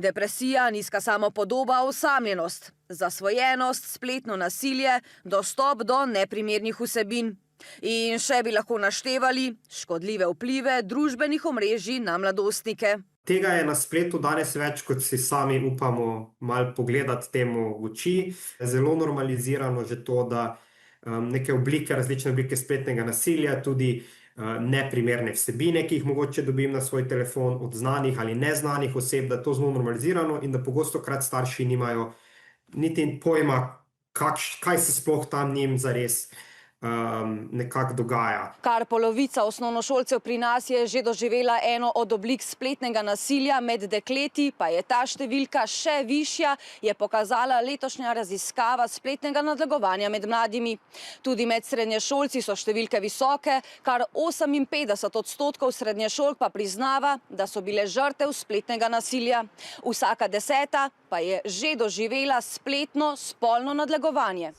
Depresija, nizka samopodoba, osamljenost, zasvojenost, spletno nasilje, dostop do neprimernih vsebin. In še bi lahko naštevali škodljive vplive družbenih omrežij na mladostnike. Tega je na spletu danes več, kot si sami upamo malo pogledati temu v oči. Zelo normalizirano že to, da neke oblike, različne oblike spletnega nasilja, tudi neprimerne vsebine, ki jih mogoče dobim na svoj telefon od znanih ali neznanih oseb, da je to zelo normalizirano in da pogostokrat starši nimajo niti pojma, kaj se sploh tam njim zares nekako dogaja. Kar polovica osnovnošolcev pri nas je že doživela eno od oblik spletnega nasilja, med dekleti pa je ta številka še višja, je pokazala letošnja raziskava spletnega nadlegovanja med mladimi. Tudi med srednješolci so številke visoke, kar 58% srednješolk pa priznava, da so bile žrtev spletnega nasilja. Vsaka 10. pa je že doživela spletno spolno nadlegovanje.